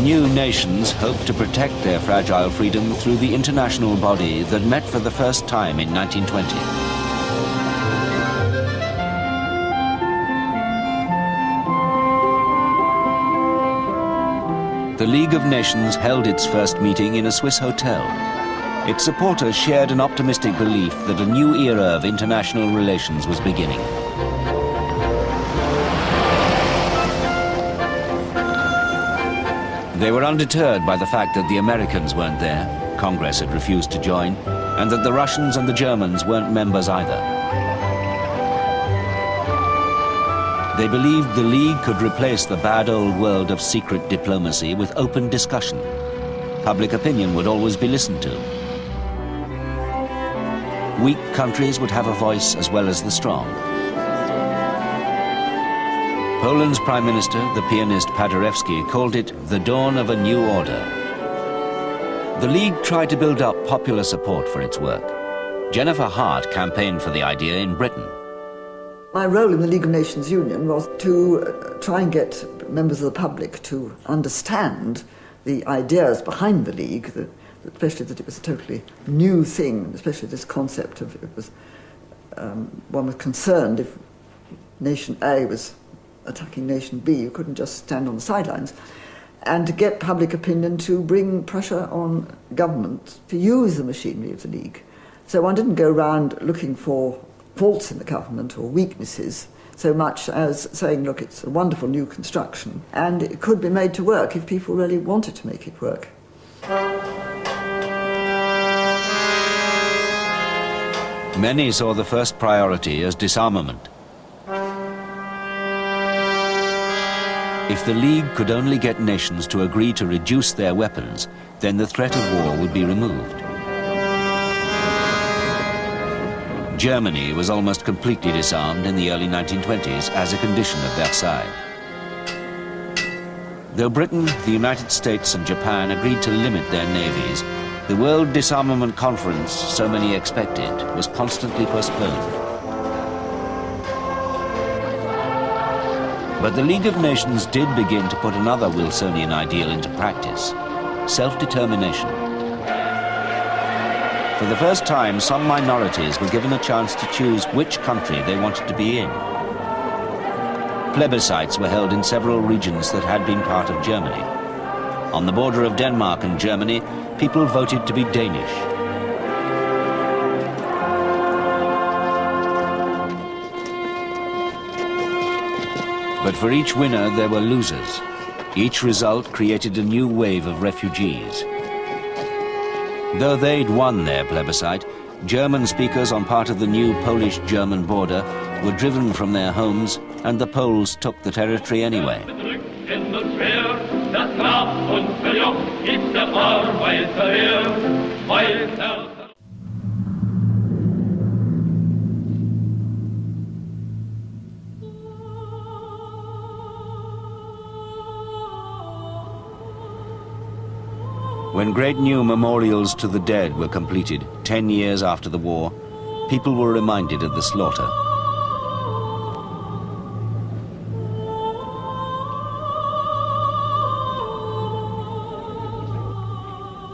new nations hoped to protect their fragile freedom through the international body that met for the first time in 1920. The League of Nations held its first meeting in a Swiss hotel. Its supporters shared an optimistic belief that a new era of international relations was beginning. They were undeterred by the fact that the Americans weren't there, Congress had refused to join, and that the Russians and the Germans weren't members either. They believed the League could replace the bad old world of secret diplomacy with open discussion. Public opinion would always be listened to. Weak countries would have a voice as well as the strong. Poland's Prime Minister, the pianist Paderewski, called it the dawn of a new order. The League tried to build up popular support for its work. Jennifer Hart campaigned for the idea in Britain. My role in the League of Nations Union was to try and get members of the public to understand the ideas behind the League, especially that it was a totally new thing, especially this concept of one was concerned if nation A was attacking nation B, you couldn't just stand on the sidelines, and to get public opinion to bring pressure on government to use the machinery of the League. So one didn't go around looking for faults in the government or weaknesses, so much as saying, look, it's a wonderful new construction, and it could be made to work if people really wanted to make it work. Many saw the first priority as disarmament. If the League could only get nations to agree to reduce their weapons, then the threat of war would be removed. Germany was almost completely disarmed in the early 1920s as a condition of Versailles. Though Britain, the United States and Japan agreed to limit their navies, the World Disarmament Conference, so many expected, was constantly postponed. But the League of Nations did begin to put another Wilsonian ideal into practice: self-determination. For the first time, some minorities were given a chance to choose which country they wanted to be in. Plebiscites were held in several regions that had been part of Germany. On the border of Denmark and Germany, people voted to be Danish. But for each winner, there were losers. Each result created a new wave of refugees. Though they'd won their plebiscite, German speakers on part of the new Polish-German border were driven from their homes, and the Poles took the territory anyway. When great new memorials to the dead were completed 10 years after the war, people were reminded of the slaughter.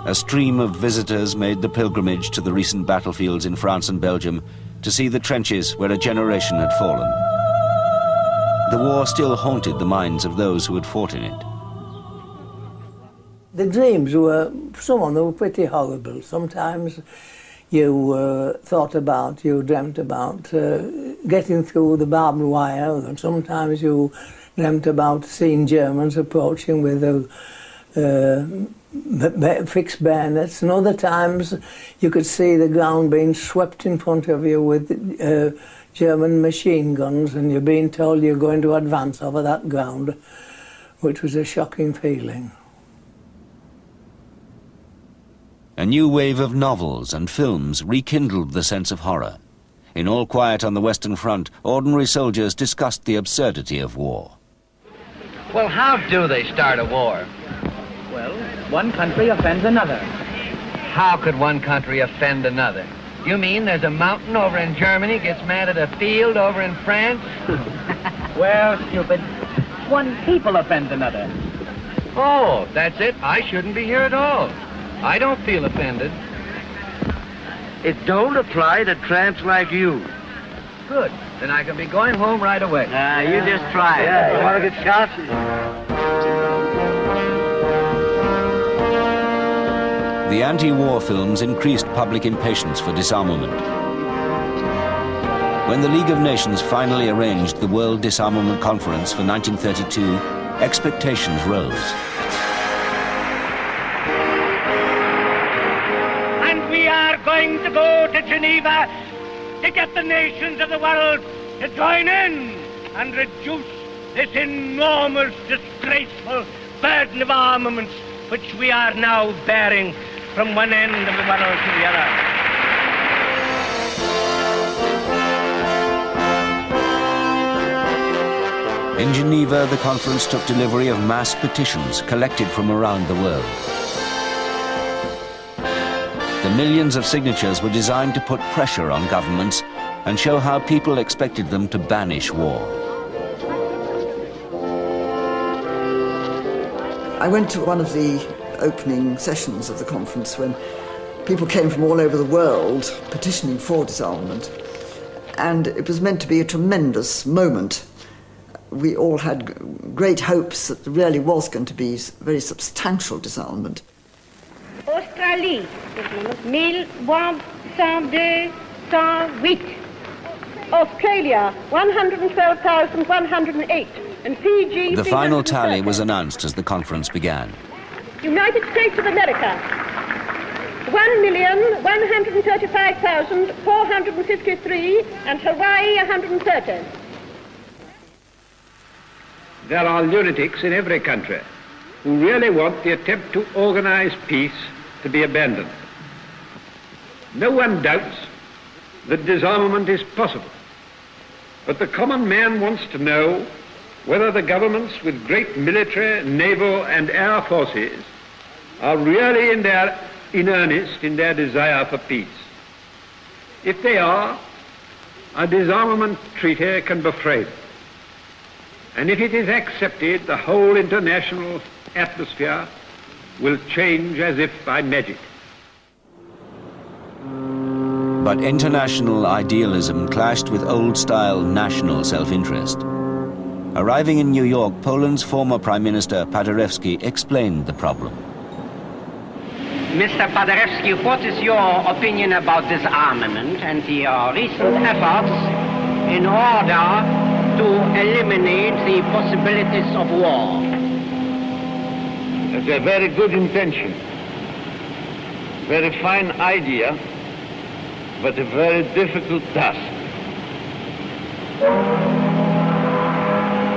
A stream of visitors made the pilgrimage to the recent battlefields in France and Belgium to see the trenches where a generation had fallen. The war still haunted the minds of those who had fought in it. The dreams were, some of them were pretty horrible. Sometimes you dreamt about getting through the barbed wire, and sometimes you dreamt about seeing Germans approaching with fixed bayonets, and other times you could see the ground being swept in front of you with German machine guns, and you're being told you're going to advance over that ground, which was a shocking feeling. A new wave of novels and films rekindled the sense of horror. In All Quiet on the Western Front, ordinary soldiers discussed the absurdity of war. Well, how do they start a war? Well, one country offends another. How could one country offend another? You mean there's a mountain over in Germany gets mad at a field over in France? Well, stupid, one people offends another. Oh, that's it. I shouldn't be here at all. I don't feel offended. It don't apply to tramps like you. Good. Then I can be going home right away. You just try it. Yeah, you want to get shot? The anti-war films increased public impatience for disarmament. When the League of Nations finally arranged the World Disarmament Conference for 1932, expectations rose. And we are going to go to Geneva to get the nations of the world to join in and reduce this enormous, disgraceful burden of armaments which we are now bearing from one end of the world to the other. In Geneva, the conference took delivery of mass petitions collected from around the world. The millions of signatures were designed to put pressure on governments and show how people expected them to banish war. I went to one of the opening sessions of the conference when people came from all over the world petitioning for disarmament, and it was meant to be a tremendous moment. We all had great hopes that there really was going to be very substantial disarmament. Australie, 1102-108. Australia, 112,108. And Fiji, The final tally was announced as the conference began. United States of America, 1,135,453, and Hawaii, 130. There are lunatics in every country who really want the attempt to organize peace to be abandoned. No one doubts that disarmament is possible, but the common man wants to know whether the governments with great military, naval and air forces are really in earnest in their desire for peace. If they are, a disarmament treaty can be framed. And if it is accepted, the whole international atmosphere will change as if by magic. But international idealism clashed with old-style national self-interest. Arriving in New York, Poland's former Prime Minister Paderewski explained the problem. Mr. Paderewski, what is your opinion about disarmament and the recent efforts in order to eliminate the possibilities of war? It's a very good intention, very fine idea, but a very difficult task.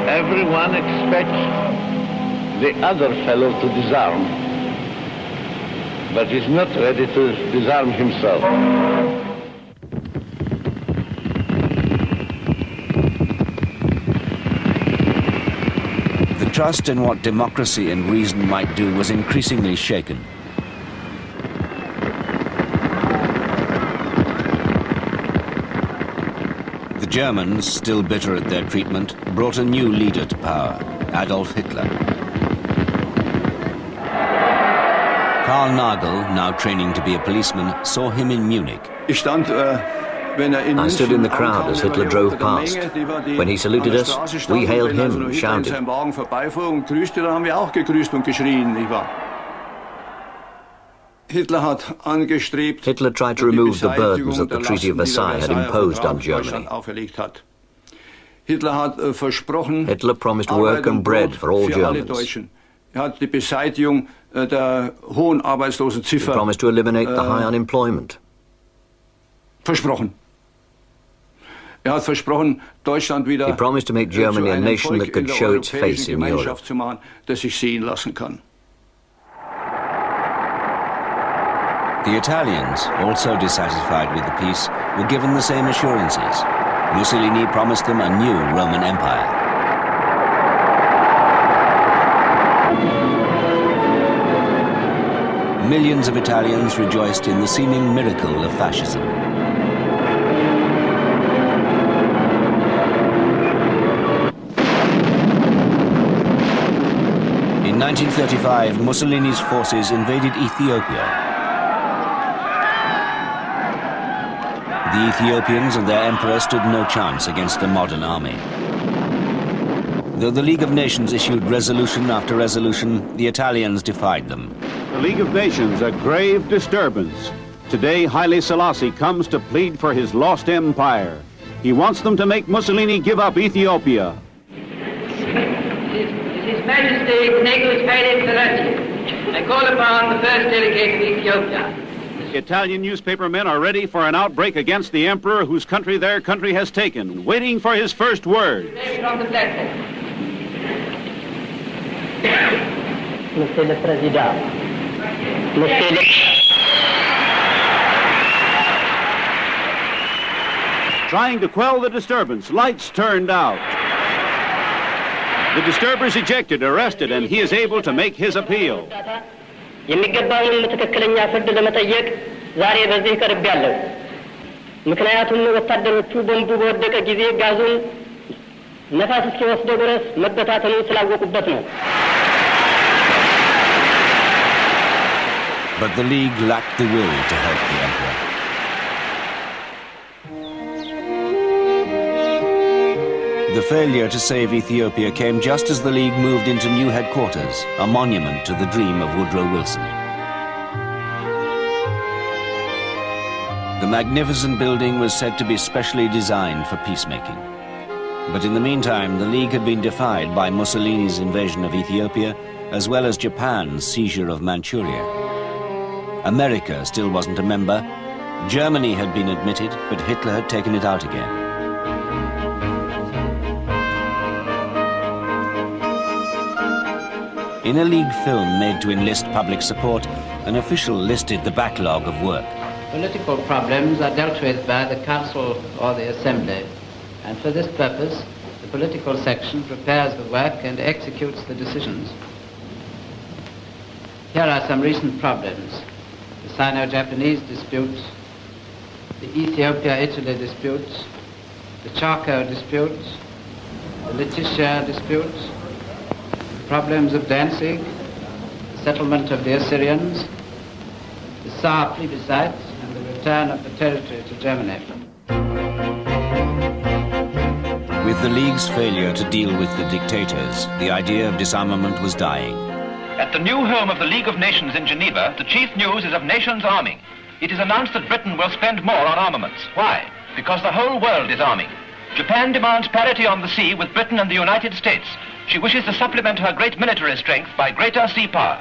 Everyone expects the other fellow to disarm, but is not ready to disarm himself. The trust in what democracy and reason might do was increasingly shaken. The Germans, still bitter at their treatment, brought a new leader to power, Adolf Hitler. Karl Nagel, now training to be a policeman, saw him in Munich. I stood in the crowd as Hitler drove past. When he saluted us, we hailed him and shouted. Hitler tried to remove the burdens that the Treaty of Versailles had imposed on Germany. Hitler promised work and bread for all Germans. He promised to eliminate the high unemployment. He promised to make Germany a nation that could show its face in Europe. The Italians, also dissatisfied with the peace, were given the same assurances. Mussolini promised them a new Roman Empire. Millions of Italians rejoiced in the seeming miracle of fascism. In 1935, Mussolini's forces invaded Ethiopia. The Ethiopians and their emperor stood no chance against a modern army. Though the League of Nations issued resolution after resolution, the Italians defied them. The League of Nations, a grave disturbance. Today, Haile Selassie comes to plead for his lost empire. He wants them to make Mussolini give up Ethiopia. His Majesty Negus Haile Selassie. I call upon the first delegate of Ethiopia. Italian newspapermen are ready for an outbreak against the emperor whose country their country has taken, waiting for his first word. From the platform. Monsieur le Président. Monsieur le... Trying to quell the disturbance, lights turned out. The disturbers ejected, arrested, and he is able to make his appeal. የሚገባውንም ትክክለኛ ፍርድ ለመጠየቅ ዛሬ በዚህ ቀርቤያለሁ። ምክንያቱም ወታደሮቹ ቦምቡ በወደቀ ጊዜ ጋዙን ነፋስ እስኪወስደው ድረስ መበታተኑን ስላወቁበት ነው። But the League lacked the will to help the emperor. The failure to save Ethiopia came just as the League moved into new headquarters, a monument to the dream of Woodrow Wilson. The magnificent building was said to be specially designed for peacemaking. But in the meantime, the League had been defied by Mussolini's invasion of Ethiopia, as well as Japan's seizure of Manchuria. America still wasn't a member. Germany had been admitted, but Hitler had taken it out again. In a League film made to enlist public support, an official listed the backlog of work. Political problems are dealt with by the Council or the Assembly, and for this purpose, the political section prepares the work and executes the decisions. Here are some recent problems. The Sino-Japanese dispute, the Ethiopia-Italy dispute, the Chaco dispute, the Letitia dispute, the problems of Danzig, the settlement of the Assyrians, the Saar plebiscite, and the return of the territory to Germany. With the League's failure to deal with the dictators, the idea of disarmament was dying. At the new home of the League of Nations in Geneva, the chief news is of nations arming. It is announced that Britain will spend more on armaments. Why? Because the whole world is arming. Japan demands parity on the sea with Britain and the United States. She wishes to supplement her great military strength by greater sea power.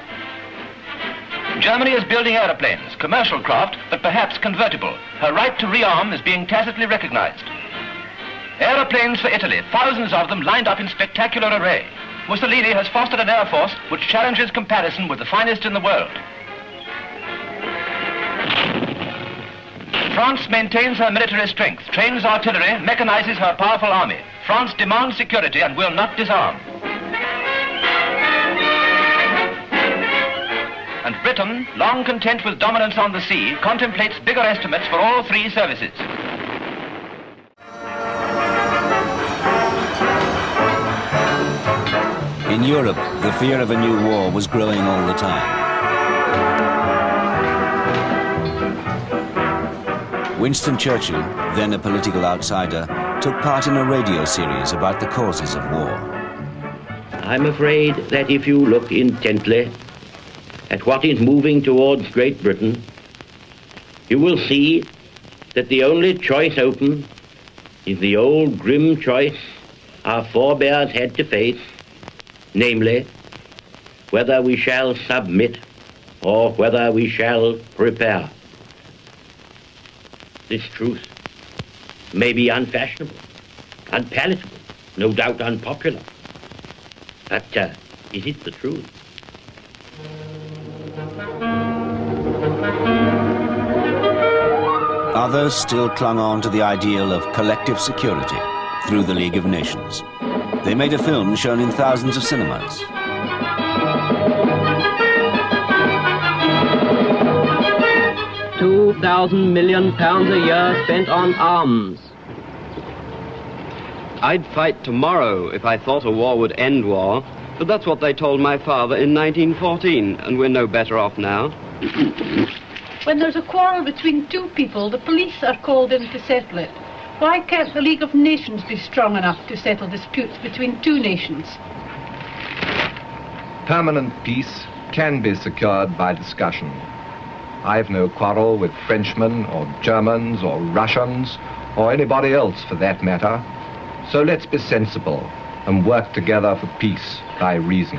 Germany is building aeroplanes, commercial craft, but perhaps convertible. Her right to rearm is being tacitly recognized. Aeroplanes for Italy, thousands of them lined up in spectacular array. Mussolini has fostered an air force which challenges comparison with the finest in the world. France maintains her military strength, trains artillery, mechanizes her powerful army. France demands security and will not disarm. And Britain, long content with dominance on the sea, contemplates bigger estimates for all three services. In Europe, the fear of a new war was growing all the time. Winston Churchill, then a political outsider, took part in a radio series about the causes of war. I'm afraid that if you look intently at what is moving towards Great Britain, you will see that the only choice open is the old grim choice our forebears had to face, namely, whether we shall submit or whether we shall prepare. This truth may be unfashionable, unpalatable, no doubt unpopular, but is it the truth? Others still clung on to the ideal of collective security through the League of Nations. They made a film shown in thousands of cinemas. £2,000 million a year spent on arms. I'd fight tomorrow if I thought a war would end war, But that's what they told my father in 1914, and we're no better off now. When there's a quarrel between two people, the police are called in to settle it. Why can't the League of Nations be strong enough to settle disputes between two nations? Permanent peace can be secured by discussion. I've no quarrel with Frenchmen or Germans or Russians or anybody else for that matter. So let's be sensible and work together for peace by reason.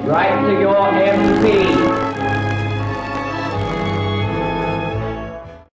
Write to your MP.